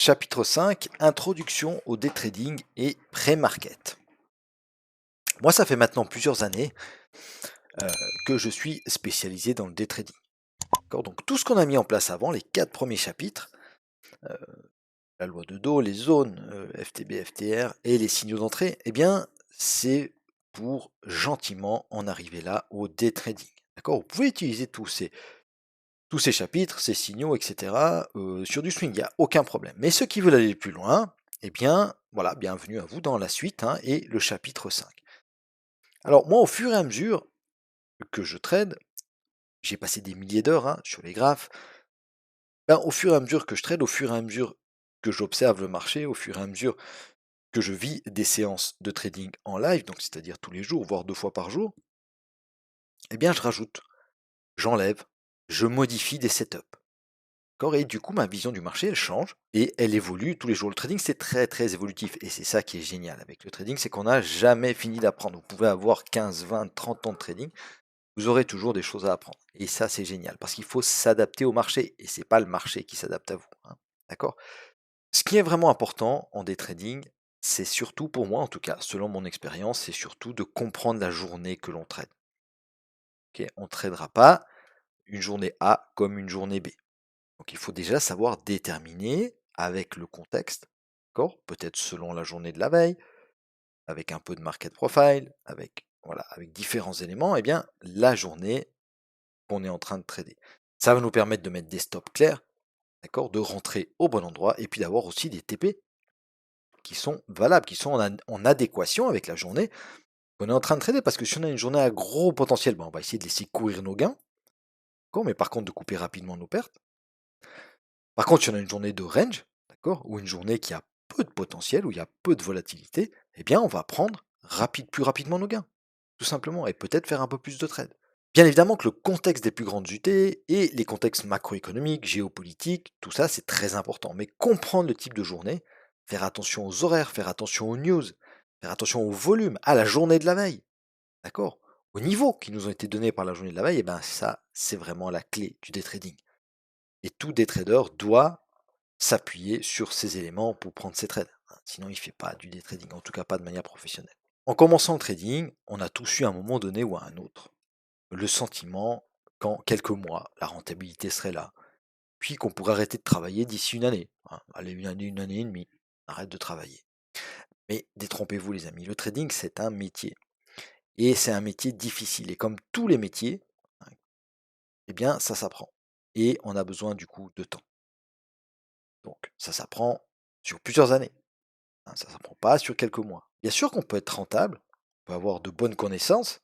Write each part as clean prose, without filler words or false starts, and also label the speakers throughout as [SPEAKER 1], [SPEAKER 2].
[SPEAKER 1] Chapitre 5, Introduction au day trading et pré-market. Moi, ça fait maintenant plusieurs années que je suis spécialisé dans le day trading. D'accord. Donc tout ce qu'on a mis en place avant, les 4 premiers chapitres, euh, la loi de Dow, les zones, FTB, FTR et les signaux d'entrée, eh bien, c'est pour gentiment en arriver là au day trading. D'accord. Vous pouvez utiliser tous ces chapitres, ces signaux, etc. Sur du swing, il n'y a aucun problème. Mais ceux qui veulent aller plus loin, eh bien, voilà, bienvenue à vous dans la suite et le chapitre 5. Alors moi, au fur et à mesure que je trade, j'ai passé des milliers d'heures sur les graphes. Au fur et à mesure que je trade, au fur et à mesure que j'observe le marché, au fur et à mesure que je vis des séances de trading en live, donc c'est-à-dire tous les jours, voire 2 fois par jour, eh bien je rajoute, j'enlève, je modifie des setups. Et du coup, ma vision du marché, elle change et elle évolue tous les jours. Le trading, c'est très très évolutif et c'est ça qui est génial avec le trading, c'est qu'on n'a jamais fini d'apprendre. Vous pouvez avoir 15, 20, 30 ans de trading, vous aurez toujours des choses à apprendre. Et ça, c'est génial parce qu'il faut s'adapter au marché et c'est pas le marché qui s'adapte à vous. D'accord. Ce qui est vraiment important en day trading, c'est surtout pour moi, en tout cas, selon mon expérience, c'est surtout de comprendre la journée que l'on trade. On ne tradera pas une journée A comme une journée B. Donc il faut déjà savoir déterminer avec le contexte, d'accord? Peut-être selon la journée de la veille, avec un peu de market profile, avec, voilà, avec différents éléments, eh bien, la journée qu'on est en train de trader. Ça va nous permettre de mettre des stops clairs, d'accord? De rentrer au bon endroit et puis d'avoir aussi des TP qui sont valables, qui sont en adéquation avec la journée qu'on est en train de trader. Parce que si on a une journée à gros potentiel, on va essayer de laisser courir nos gains, d'accord? Mais par contre de couper rapidement nos pertes. Par contre, si on a une journée de range, d'accord, ou une journée qui a peu de potentiel, où il y a peu de volatilité, eh bien, on va prendre plus rapidement nos gains, tout simplement, et peut-être faire un peu plus de trades. Bien évidemment que le contexte des plus grandes UT et les contextes macroéconomiques, géopolitiques, tout ça, c'est très important. Mais comprendre le type de journée, faire attention aux horaires, faire attention aux news, faire attention au volume, à la journée de la veille, d'accord, au niveau qui nous ont été donnés par la journée de la veille, et bien ça, c'est vraiment la clé du day trading. Et tout day trader doit s'appuyer sur ces éléments pour prendre ses trades. Sinon, il ne fait pas du day trading, en tout cas pas de manière professionnelle. En commençant le trading, on a tous eu à un moment donné ou à un autre le sentiment qu'en quelques mois, la rentabilité serait là, puis qu'on pourrait arrêter de travailler d'ici une année. Allez, une année et demie, arrête de travailler. Mais détrompez-vous les amis, le trading c'est un métier. Et c'est un métier difficile. Et comme tous les métiers, hein, eh bien ça s'apprend. Et on a besoin du coup de temps. Donc ça s'apprend sur plusieurs années. Ça ne s'apprend pas sur quelques mois. Bien sûr qu'on peut être rentable, on peut avoir de bonnes connaissances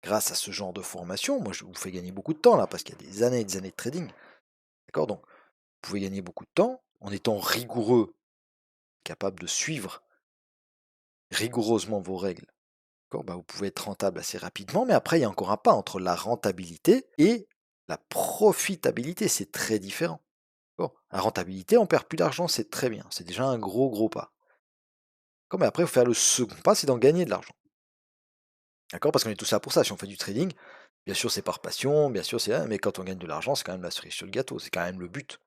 [SPEAKER 1] grâce à ce genre de formation. Moi, je vous fais gagner beaucoup de temps là, parce qu'il y a des années et des années de trading. D'accord. Donc, vous pouvez gagner beaucoup de temps en étant rigoureux, capable de suivre rigoureusement vos règles. D'accord. Vous pouvez être rentable assez rapidement, mais après, il y a encore un pas entre la rentabilité et la profitabilité. C'est très différent. D'accord. La rentabilité, on perd plus d'argent, c'est très bien. C'est déjà un gros, gros pas. Mais après, il faut faire le second pas, c'est d'en gagner de l'argent. D'accord? Parce qu'on est tous là pour ça. Si on fait du trading, bien sûr, c'est par passion, bien sûr, mais quand on gagne de l'argent, c'est quand même la cerise sur le gâteau, c'est quand même le but.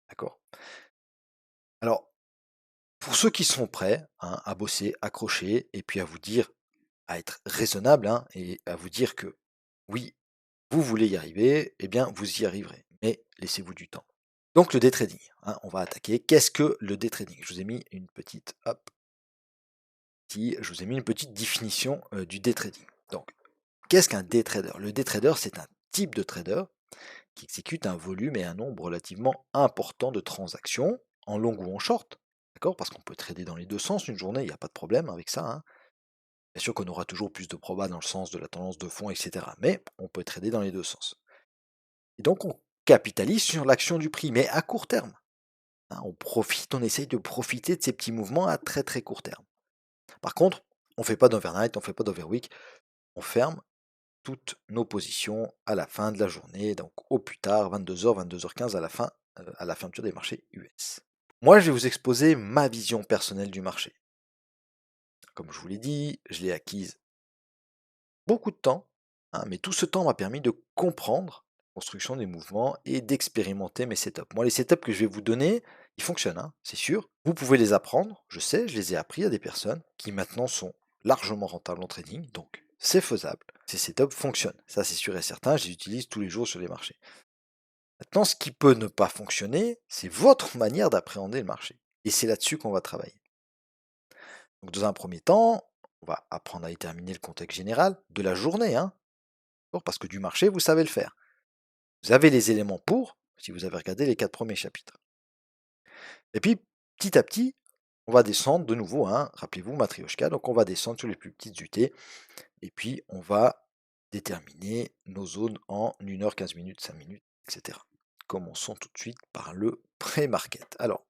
[SPEAKER 1] D'accord? Alors, pour ceux qui sont prêts à bosser, accrocher, et puis à vous dire, à être raisonnable, et à vous dire que oui, vous voulez y arriver, eh bien, vous y arriverez. Mais laissez-vous du temps. Donc, le day trading, on va attaquer. Qu'est-ce que le day trading? Je vous ai mis une petite, je vous ai mis une petite définition du day trading. Donc, qu'est-ce qu'un day trader? Le day trader, c'est un type de trader qui exécute un volume et un nombre relativement important de transactions, en long ou en short. D'accord? Parce qu'on peut trader dans les deux sens une journée, il n'y a pas de problème avec ça. Bien sûr qu'on aura toujours plus de proba dans le sens de la tendance de fond, etc. Mais on peut trader dans les deux sens. Et donc on capitalise sur l'action du prix, mais à court terme. On profite, on essaye de profiter de ces petits mouvements à très très court terme. Par contre, on ne fait pas d'overnight, on ne fait pas d'overweek, on ferme toutes nos positions à la fin de la journée, donc au plus tard, 22h, 22h15 à la fermeture des marchés US. Moi, je vais vous exposer ma vision personnelle du marché. Comme je vous l'ai dit, je l'ai acquise beaucoup de temps, mais tout ce temps m'a permis de comprendre la construction des mouvements et d'expérimenter mes setups. Moi, les setups que je vais vous donner, Ils fonctionnent, hein, c'est sûr. Vous pouvez les apprendre, je sais, je les ai appris à des personnes qui maintenant sont largement rentables en trading, donc c'est faisable. Ces setups fonctionnent, ça c'est sûr et certain, je les utilise tous les jours sur les marchés. Maintenant, ce qui peut ne pas fonctionner, c'est votre manière d'appréhender le marché. Et c'est là-dessus qu'on va travailler. Donc dans un premier temps, on va apprendre à déterminer le contexte général de la journée, hein, parce que du marché, vous savez le faire. Vous avez les éléments pour, si vous avez regardé les 4 premiers chapitres. Et puis, petit à petit, on va descendre de nouveau, hein, rappelez-vous, Matryoshka, donc on va descendre sur les plus petites UT, et puis on va déterminer nos zones en 1 heure, 15 minutes, 5 minutes, etc. Commençons tout de suite par le pré-market. Alors,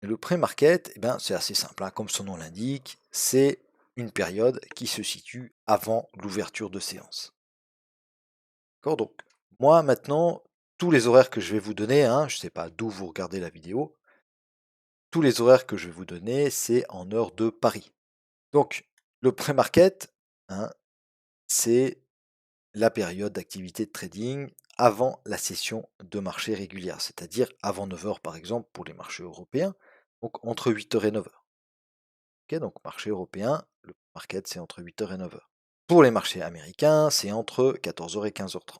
[SPEAKER 1] le pré-market, eh ben, c'est assez simple, hein, comme son nom l'indique, c'est une période qui se situe avant l'ouverture de séance. D'accord. Donc, moi maintenant, tous les horaires que je vais vous donner, hein, je ne sais pas d'où vous regardez la vidéo, tous les horaires que je vais vous donner, c'est en heure de Paris. Donc, le pré-market, hein, c'est la période d'activité de trading avant la session de marché régulière, c'est-à-dire avant 9 heures par exemple pour les marchés européens, donc entre 8 heures et 9 heures. Ok, donc marché européen, le market c'est entre 8 heures et 9 heures. Pour les marchés américains, c'est entre 14 heures et 15h30.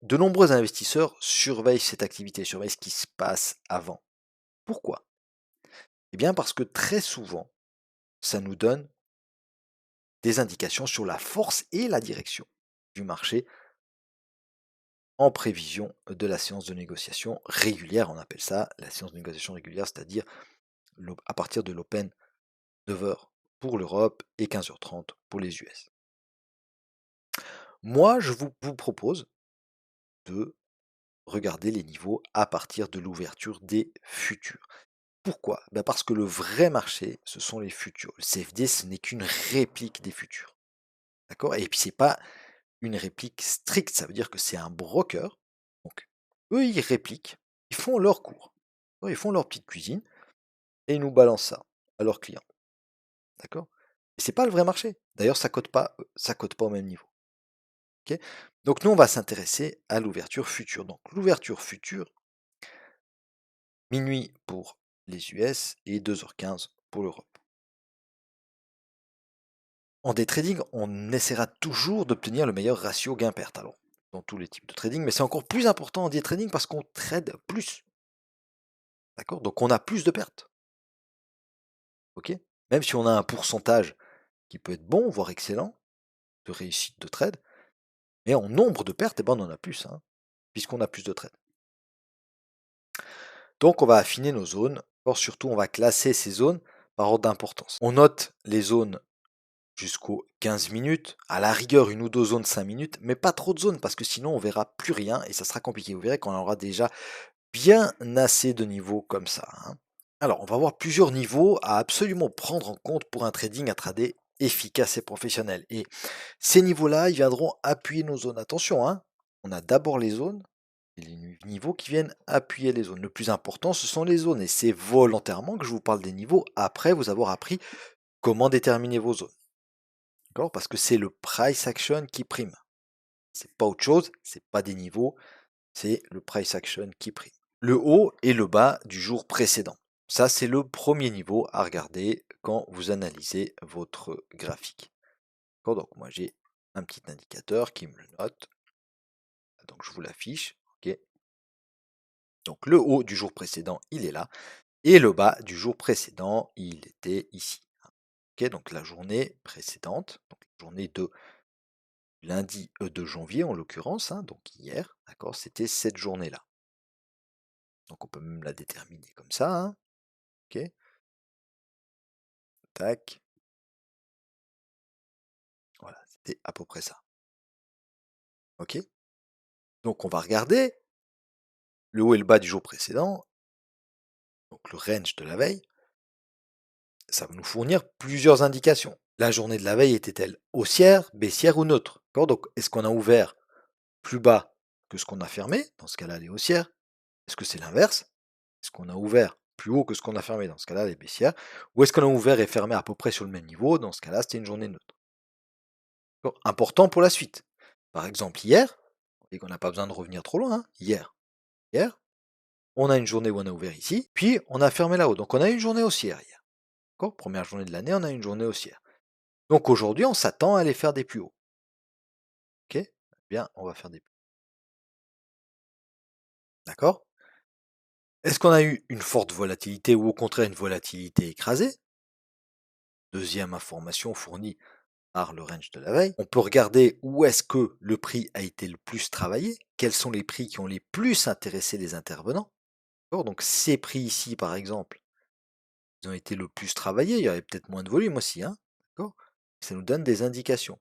[SPEAKER 1] De nombreux investisseurs surveillent cette activité, surveillent ce qui se passe avant. Pourquoi? Eh bien parce que très souvent, ça nous donne des indications sur la force et la direction du marché en prévision de la séance de négociation régulière. On appelle ça la séance de négociation régulière, c'est-à-dire à partir de l'open 9 heures pour l'Europe et 15h30 pour les US. Moi, je vous propose de regarder les niveaux à partir de l'ouverture des futurs. Pourquoi? Ben parce que le vrai marché, ce sont les futurs. Le CFD, ce n'est qu'une réplique des futurs. D'accord? Et puis, c'est pas une réplique stricte, ça veut dire que c'est un broker. Donc, eux, ils répliquent, ils font leur cours, ils font leur petite cuisine et ils nous balancent ça à leurs clients. D'accord? Et c'est pas le vrai marché. D'ailleurs, ça cote pas au même niveau. Ok. Donc, nous, on va s'intéresser à l'ouverture future. Donc, l'ouverture future, minuit pour les US et 2h15 pour l'Europe. En day trading, on essaiera toujours d'obtenir le meilleur ratio gain-perte. Alors, dans tous les types de trading, mais c'est encore plus important en day trading parce qu'on trade plus. D'accord? Donc on a plus de pertes. Ok? Même si on a un pourcentage qui peut être bon, voire excellent, de réussite de trade, mais en nombre de pertes, eh ben, on en a plus, hein, puisqu'on a plus de trades. Donc on va affiner nos zones. Or, surtout, on va classer ces zones par ordre d'importance. On note les zones jusqu'aux 15 minutes, à la rigueur une ou deux zones 5 minutes, mais pas trop de zones parce que sinon on verra plus rien et ça sera compliqué. Vous verrez qu'on aura déjà bien assez de niveaux comme ça, hein. Alors, on va voir plusieurs niveaux à absolument prendre en compte pour un trading intraday efficace et professionnel. Et ces niveaux-là, ils viendront appuyer nos zones. Attention, hein, on a d'abord les zones et les niveaux qui viennent appuyer les zones. Le plus important, ce sont les zones. Et c'est volontairement que je vous parle des niveaux après vous avoir appris comment déterminer vos zones. D'accord? Parce que c'est le price action qui prime. C'est pas autre chose, c'est pas des niveaux, c'est le price action qui prime. Le haut et le bas du jour précédent. Ça, c'est le premier niveau à regarder quand vous analysez votre graphique. Donc, moi, j'ai un petit indicateur qui me le note. Donc, je vous l'affiche. Ok. Donc, le haut du jour précédent, il est là. Et le bas du jour précédent, il était ici. Ok. Donc, la journée précédente, donc la journée de lundi 2 janvier en l'occurrence, hein, donc hier, d'accord, c'était cette journée-là. Donc, on peut même la déterminer comme ça. Hein. Ok. Tac. Voilà, c'était à peu près ça. Ok. Donc on va regarder le haut et le bas du jour précédent, donc le range de la veille, ça va nous fournir plusieurs indications. La journée de la veille était-elle haussière, baissière ou neutre? Donc est-ce qu'on a ouvert plus bas que ce qu'on a fermé? Dans ce cas-là, elle est haussière. Est-ce que c'est l'inverse? Est-ce qu'on a ouvert plus haut que ce qu'on a fermé? Dans ce cas-là, elle est baissière. Ou est-ce qu'on a ouvert et fermé à peu près sur le même niveau? Dans ce cas-là, c'était une journée neutre. Important pour la suite. Par exemple, hier, et qu'on n'a pas besoin de revenir trop loin, hein, hier, on a une journée où on a ouvert ici, puis on a fermé là-haut. Donc on a une journée haussière hier. D'accord? Première journée de l'année, on a une journée haussière. Donc aujourd'hui, on s'attend à aller faire des plus hauts. Ok? Eh bien, on va faire des plus hauts. D'accord? Est-ce qu'on a eu une forte volatilité ou au contraire une volatilité écrasée? Deuxième information fournie par le range de la veille. On peut regarder où est-ce que le prix a été le plus travaillé, quels sont les prix qui ont les plus intéressé les intervenants. Donc ces prix ici, par exemple, ils ont été le plus travaillés, il y avait peut-être moins de volume aussi, hein. D'accord? Ça nous donne des indications.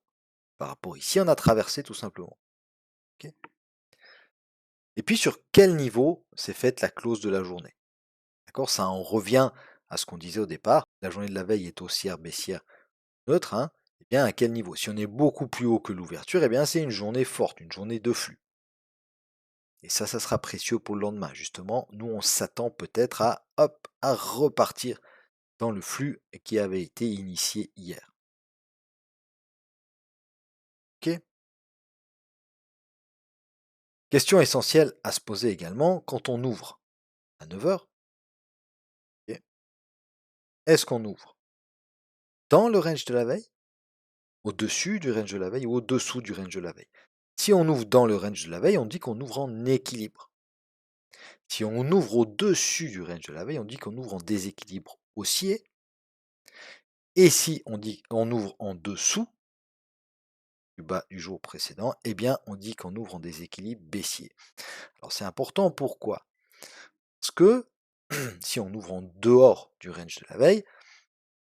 [SPEAKER 1] Par rapport ici, on a traversé tout simplement. Ok. Et puis sur quel niveau s'est faite la close de la journée? D'accord? Ça en revient à ce qu'on disait au départ. La journée de la veille est haussière, baissière, neutre, hein. Eh bien, à quel niveau? Si on est beaucoup plus haut que l'ouverture, eh bien, c'est une journée forte, une journée de flux. Et ça sera précieux pour le lendemain. Justement, nous, on s'attend peut-être à, hop, à repartir dans le flux qui avait été initié hier. Ok. Question essentielle à se poser également quand on ouvre à 9 heures. Est-ce qu'on ouvre dans le range de la veille, au-dessus du range de la veille ou au-dessous du range de la veille? Si on ouvre dans le range de la veille, on dit qu'on ouvre en équilibre. Si on ouvre au-dessus du range de la veille, on dit qu'on ouvre en déséquilibre haussier. Et si on dit qu'on ouvre en dessous du bas du jour précédent, eh bien on dit qu'on ouvre en déséquilibre baissier. Alors c'est important, pourquoi? Parce que si on ouvre en dehors du range de la veille,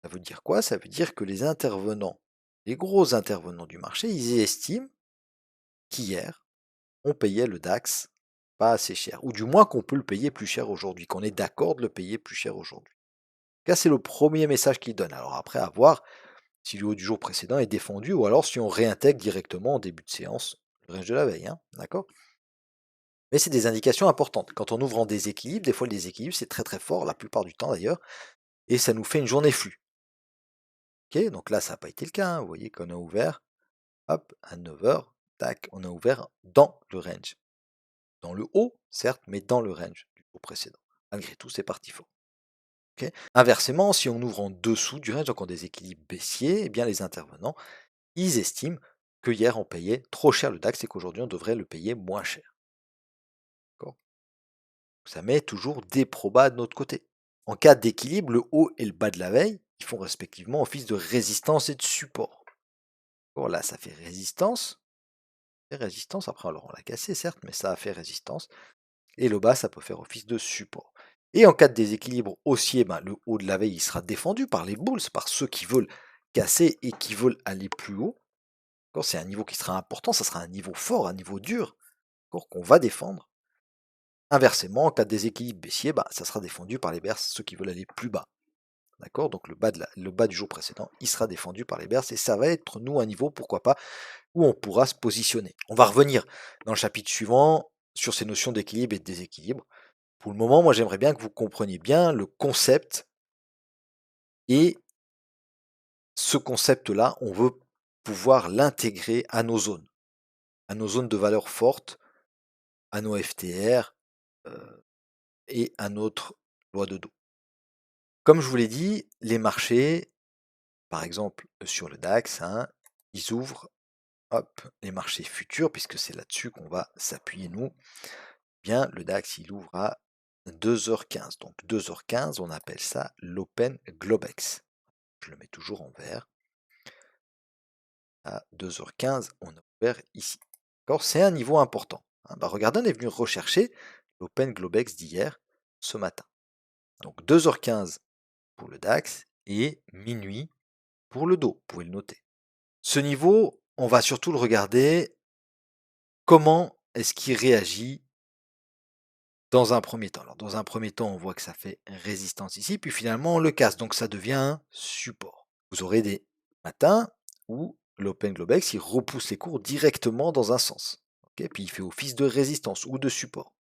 [SPEAKER 1] ça veut dire quoi? Ça veut dire que les intervenants, les gros intervenants du marché, ils estiment qu'hier, on payait le DAX pas assez cher, ou du moins qu'on peut le payer plus cher aujourd'hui, qu'on est d'accord de le payer plus cher aujourd'hui. Là, c'est le premier message qu'il donne. Alors après, à voir si le haut du jour précédent est défendu, ou alors si on réintègre directement en début de séance le range de la veille, hein, d'accord? Mais c'est des indications importantes. Quand on ouvre en déséquilibre, des fois le déséquilibre c'est très très fort, la plupart du temps d'ailleurs, et ça nous fait une journée flux. Ok, donc là ça n'a pas été le cas, hein. Vous voyez qu'on a ouvert, hop, à 9 heures, tac, on a ouvert dans le range. Dans le haut, certes, mais dans le range du jour précédent. Malgré tout, c'est parti fort. Ok. Inversement, si on ouvre en dessous du range, donc en déséquilibre baissier, eh bien les intervenants, ils estiment que hier on payait trop cher le DAX et qu'aujourd'hui on devrait le payer moins cher. D'accord. Ça met toujours des probas de notre côté. En cas d'équilibre, le haut et le bas de la veille, ils font respectivement office de résistance et de support. Bon, là, ça fait résistance. Après, alors on l'a cassé, certes, mais ça a fait résistance. Et le bas, ça peut faire office de support. Et en cas de déséquilibre haussier, ben, le haut de la veille, il sera défendu par les bulls, par ceux qui veulent casser et qui veulent aller plus haut. C'est un niveau qui sera important, ça sera un niveau fort, un niveau dur, qu'on va défendre. Inversement, en cas de déséquilibre baissier, bah, ça sera défendu par les bears, ceux qui veulent aller plus bas. D'accord. Donc le bas du jour précédent, il sera défendu par les bears et ça va être, nous, un niveau, pourquoi pas, où on pourra se positionner. On va revenir dans le chapitre suivant sur ces notions d'équilibre et de déséquilibre. Pour le moment, moi, j'aimerais bien que vous compreniez bien le concept et ce concept-là, on veut pouvoir l'intégrer à nos zones de valeur fortes, à nos FTR et à notre loi de dos. Comme je vous l'ai dit, les marchés, par exemple sur le DAX, hein, ils ouvrent, hop, les marchés futurs, puisque c'est là-dessus qu'on va s'appuyer nous. Bien, le DAX, il ouvre à 2h15. Donc 2h15, on appelle ça l'Open Globex. Je le mets toujours en vert. À 2h15, on a ouvert ici. C'est un niveau important. Regardez, on est venu rechercher l'Open Globex d'hier, ce matin. Donc 2h15 pour le DAX et minuit pour le dos, vous pouvez le noter. Ce niveau, on va surtout le regarder, comment est-ce qu'il réagit dans un premier temps. Alors dans un premier temps, on voit que ça fait résistance ici, puis finalement on le casse, donc ça devient un support. Vous aurez des matins où l'Open Globex, il repousse les cours directement dans un sens. Puis il fait office de résistance ou de support.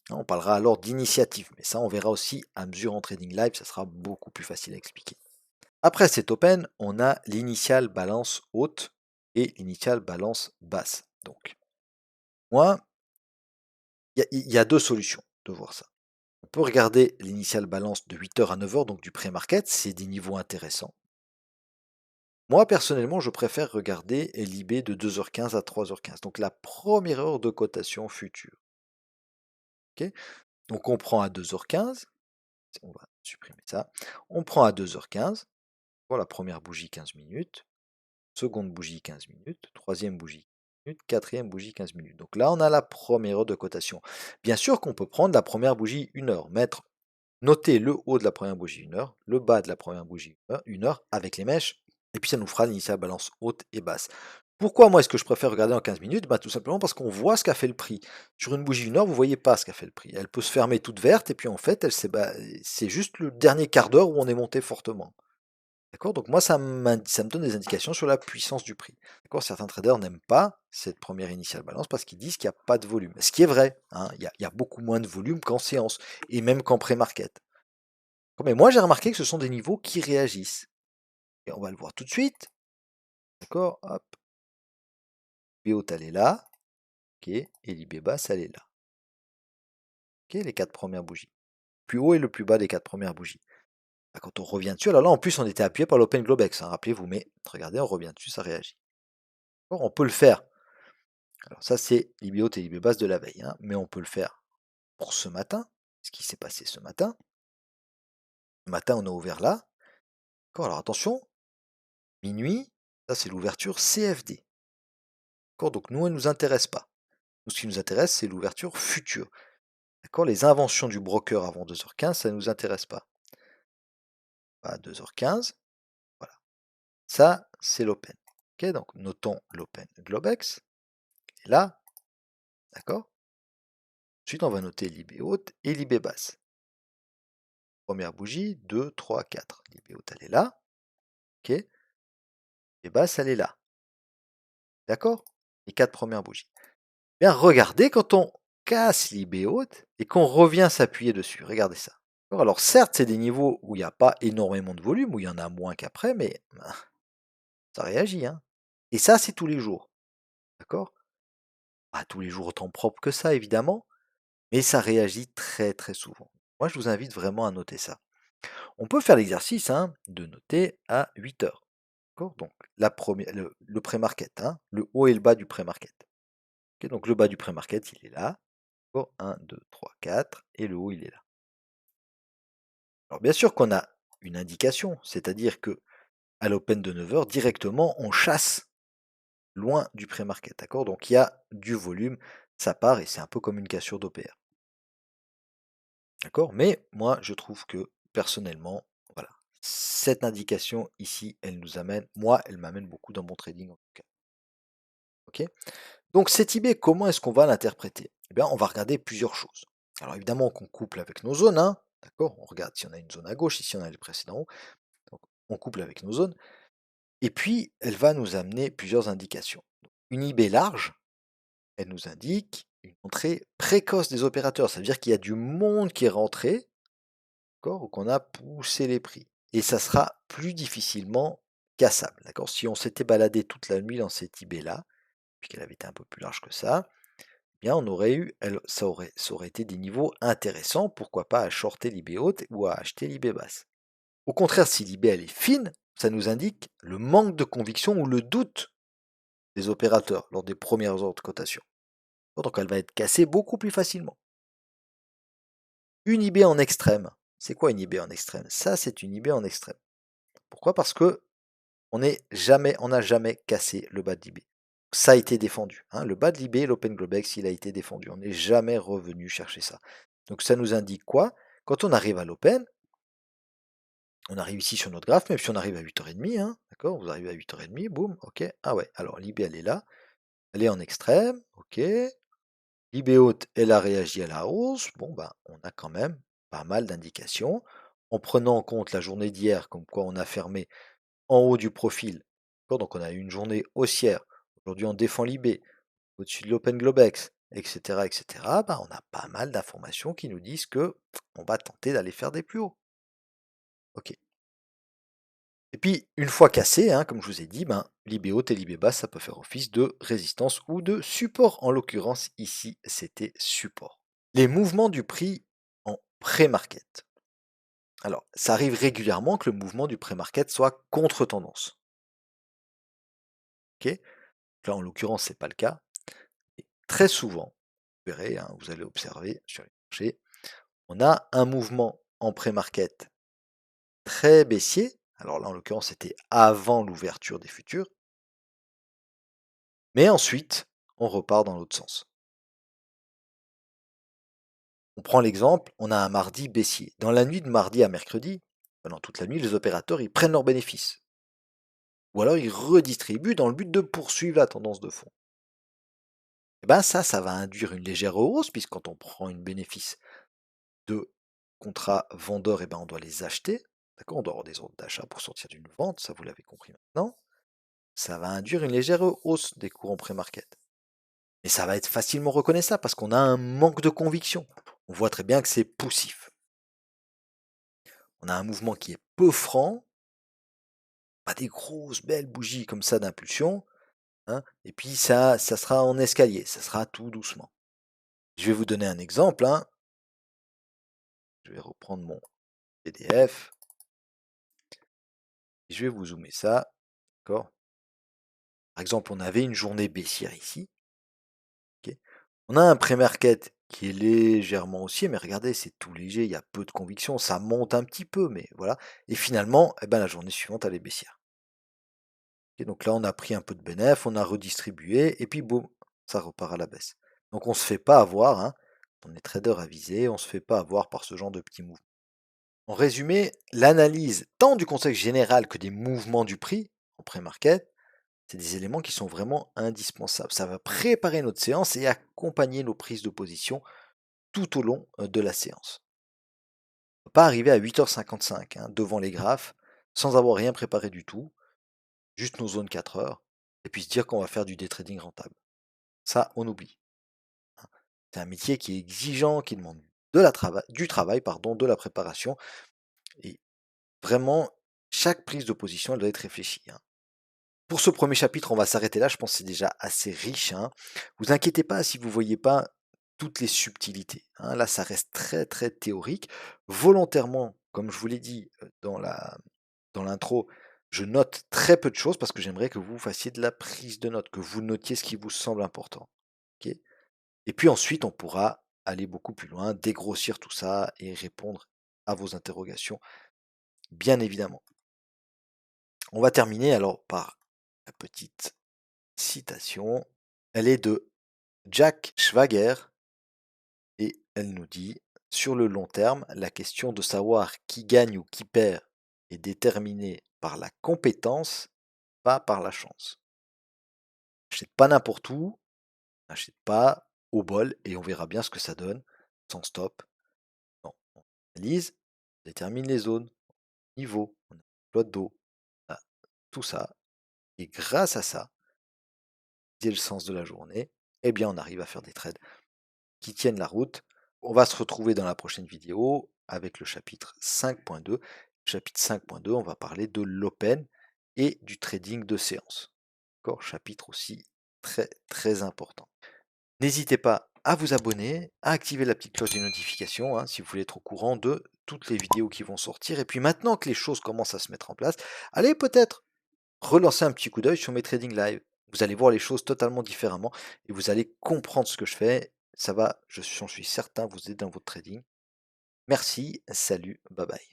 [SPEAKER 1] On parlera alors d'initiative, mais ça on verra aussi à mesure en trading live, ça sera beaucoup plus facile à expliquer. Après cet open, on a l'initial balance haute et l'initial balance basse. Donc, moi, il y a deux solutions de voir ça. peut regarder l'initial balance de 8 heures à 9 heures, donc du pré-market, c'est des niveaux intéressants. Moi, personnellement, je préfère regarder l'IB de 2h15 à 3h15, donc la première heure de cotation future. Ok, donc on prend à 2h15, on va supprimer ça, on prend à 2h15, pour la première bougie 15 minutes, seconde bougie 15 minutes, troisième bougie 15 minutes, quatrième bougie 15 minutes. Donc là, on a la première heure de cotation. Bien sûr qu'on peut prendre la première bougie 1 heure, noter le haut de la première bougie 1 heure, le bas de la première bougie 1 heure avec les mèches, et puis ça nous fera l'initiale balance haute et basse. Pourquoi moi est-ce que je préfère regarder en 15 minutes? Tout simplement parce qu'on voit ce qu'a fait le prix. Sur une bougie 1 heure, vous ne voyez pas ce qu'a fait le prix. Elle peut se fermer toute verte, et puis en fait, c'est juste le dernier quart d'heure où on est monté fortement. D'accord? Donc moi, ça me donne des indications sur la puissance du prix. D'accord? Certains traders n'aiment pas cette première initiale balance parce qu'ils disent qu'il n'y a pas de volume. Ce qui est vrai, hein, il y a beaucoup moins de volume qu'en séance, et même qu'en pré-market. Mais moi, j'ai remarqué que ce sont des niveaux qui réagissent. Et on va le voir tout de suite. D'accord? Hop. B haute, elle est là. Ok. Et l'IB basse, elle est là. Ok, les 4 premières bougies. Le plus haut et le plus bas des 4 premières bougies. Quand on revient dessus, alors là, en plus, on était appuyé par l'Open Globex, hein, rappelez-vous, mais regardez, on revient dessus, ça réagit. On peut le faire. Alors ça, c'est l'IB haute et l'IB basse de la veille, hein, mais on peut le faire pour ce matin. Ce qui s'est passé ce matin. Ce matin, on a ouvert là. Alors attention, minuit, ça c'est l'ouverture CFD. Donc nous, elle ne nous intéresse pas. Nous, ce qui nous intéresse, c'est l'ouverture future. Les inventions du broker avant 2h15, ça ne nous intéresse pas. À 2h15, voilà. Ça, c'est l'open. Donc notons l'open Globex. Et là, d'accord. Ensuite, on va noter l'IB haute et l'IB basse. Première bougie, 2, 3, 4. L'IB haute, elle est là. Ok. Et basse, elle est là. D'accord? Les 4 premières bougies. Bien, regardez quand on casse l'IB haute et qu'on revient s'appuyer dessus. Regardez ça. Alors certes, c'est des niveaux où il n'y a pas énormément de volume, où il y en a moins qu'après, mais ça réagit. Hein. Et ça, c'est tous les jours. D'accord? Pas tous les jours autant propre que ça, évidemment, mais ça réagit très très souvent. Moi, je vous invite vraiment à noter ça. On peut faire l'exercice de noter à 8 heures. Donc, le pré-market, le haut et le bas du pré-market. Donc, le bas du pré-market, il est là. 1, 2, 3, 4. Et le haut, il est là. Alors, bien sûr qu'on a une indication, c'est-à-dire que à l'open de 9 heures, directement, on chasse loin du pré-market. D'accord? Donc, il y a du volume, ça part et c'est un peu comme une cassure d'OPR. D'accord? Mais moi, je trouve que personnellement, voilà, cette indication ici, elle nous amène, moi, elle m'amène beaucoup dans mon trading en tout cas. Ok? Donc cet IB, comment est-ce qu'on va l'interpréter? Eh bien, on va regarder plusieurs choses. Alors évidemment qu'on couple avec nos zones, d'accord? On regarde si on a une zone à gauche, ici on a les précédents hauts. Donc, on couple avec nos zones. Et puis, elle va nous amener plusieurs indications. Une IB large, elle nous indique une entrée précoce des opérateurs. Ça veut dire qu'il y a du monde qui est rentré, ou qu'on a poussé les prix. Et ça sera plus difficilement cassable. D'accord? Si on s'était baladé toute la nuit dans cette IB-là, puisqu'elle avait été un peu plus large que ça, eh bien on aurait eu, ça aurait été des niveaux intéressants, pourquoi pas à shorter l'IB haute ou à acheter l'IB basse. Au contraire, si l'IB elle est fine, ça nous indique le manque de conviction ou le doute des opérateurs lors des premières heures de cotation. Donc elle va être cassée beaucoup plus facilement. Une IB en extrême. C'est quoi une IB en extrême? Ça, c'est une IB en extrême. Pourquoi? Parce que on n'a jamais cassé le bas de l'IB. Ça a été défendu. Le bas de l'IB, l'Open Globex, il a été défendu. On n'est jamais revenu chercher ça. Donc ça nous indique quoi? Quand on arrive à l'Open, on arrive ici sur notre graphe, même si on arrive à 8h30, d'accord? Vous arrivez à 8h30, boum, ok. Ah ouais, alors l'IB, elle est là. Elle est en extrême, ok. l'IB haute, elle a réagi à la hausse. Bon, on a quand même pas mal d'indications. En prenant en compte la journée d'hier, comme quoi on a fermé en haut du profil. Donc on a eu une journée haussière. Aujourd'hui, on défend l'IB, au-dessus de l'Open Globex, etc., etc. On a pas mal d'informations qui nous disent que on va tenter d'aller faire des plus hauts. Ok. Et puis, une fois cassé, comme je vous ai dit, l'IB haute et l'IB basse, ça peut faire office de résistance ou de support. En l'occurrence, ici, c'était support. Les mouvements du prix en pré-market. Alors, ça arrive régulièrement que le mouvement du pré-market soit contre-tendance. Ok. Là, en l'occurrence, c'est pas le cas. Et très souvent, vous verrez, hein, vous allez observer sur les marchés, on a un mouvement en pré-market très baissier. Alors là, en l'occurrence, c'était avant l'ouverture des futurs. Mais ensuite, on repart dans l'autre sens. On prend l'exemple, on a un mardi baissier. Dans la nuit de mardi à mercredi, pendant toute la nuit, les opérateurs, ils prennent leurs bénéfices. Ou alors ils redistribuent dans le but de poursuivre la tendance de fond. Et ben ça va induire une légère hausse, puisque quand on prend une bénéfice de contrats vendeurs, et ben on doit les acheter. D'accord. On doit avoir des ordres d'achat pour sortir d'une vente, ça vous l'avez compris maintenant. Ça va induire une légère hausse des cours en pré-market. Mais ça va être facilement reconnaissable parce qu'on a un manque de conviction. On voit très bien que c'est poussif. On a un mouvement qui est peu franc, pas des grosses belles bougies comme ça d'impulsion, hein, et puis ça sera en escalier, ça sera tout doucement. Je vais vous donner un exemple, hein. Je vais reprendre mon PDF, et je vais vous zoomer ça, d'accord. Par exemple, on avait une journée baissière ici, ok. On a un pré-market qui est légèrement haussier, mais regardez, c'est tout léger, il y a peu de conviction, ça monte un petit peu, mais voilà. Et finalement, eh ben, la journée suivante, elle est baissière. Ok, donc là, on a pris un peu de bénéf, on a redistribué, et puis boum, ça repart à la baisse. Donc on ne se fait pas avoir, hein, on est trader avisé, on ne se fait pas avoir par ce genre de petits mouvements. En résumé, l'analyse tant du contexte général que des mouvements du prix en pré-market, c'est des éléments qui sont vraiment indispensables. Ça va préparer notre séance et accompagner nos prises de position tout au long de la séance. On ne peut pas arriver à 8h55 devant les graphes sans avoir rien préparé du tout, juste nos zones 4 heures, et puis se dire qu'on va faire du day trading rentable. Ça, on oublie, hein. C'est un métier qui est exigeant, qui demande du travail, pardon, de la préparation, et vraiment, chaque prise de position, elle doit être réfléchie, hein. Pour ce premier chapitre, on va s'arrêter là. Je pense que c'est déjà assez riche, hein. Vous inquiétez pas si vous ne voyez pas toutes les subtilités, hein. Là, ça reste très très théorique. Volontairement, comme je vous l'ai dit dans l'intro, je note très peu de choses parce que j'aimerais que vous fassiez de la prise de notes, que vous notiez ce qui vous semble important. Ok. Et puis ensuite, on pourra aller beaucoup plus loin, dégrossir tout ça et répondre à vos interrogations, bien évidemment. On va terminer alors par la petite citation. Elle est de Jack Schwager et elle nous dit: «Sur le long terme, la question de savoir qui gagne ou qui perd est déterminée par la compétence, pas par la chance. N'achète pas n'importe où, n'achète pas au bol et on verra bien ce que ça donne, sans stop. Non, on analyse, on détermine les zones, niveau, on a flotte d'eau, on a tout ça et grâce à ça, c'est le sens de la journée, eh bien on arrive à faire des trades qui tiennent la route. On va se retrouver dans la prochaine vidéo avec le chapitre 5.2. Chapitre 5.2, on va parler de l'open et du trading de séance. D'accord, chapitre aussi très très important. N'hésitez pas à vous abonner, à activer la petite cloche des notifications, hein, si vous voulez être au courant de toutes les vidéos qui vont sortir. Et puis maintenant que les choses commencent à se mettre en place, allez peut-être relancer un petit coup d'œil sur mes trading live. Vous allez voir les choses totalement différemment et vous allez comprendre ce que je fais. Ça va, j'en suis certain, vous aider dans votre trading. Merci, salut, bye bye.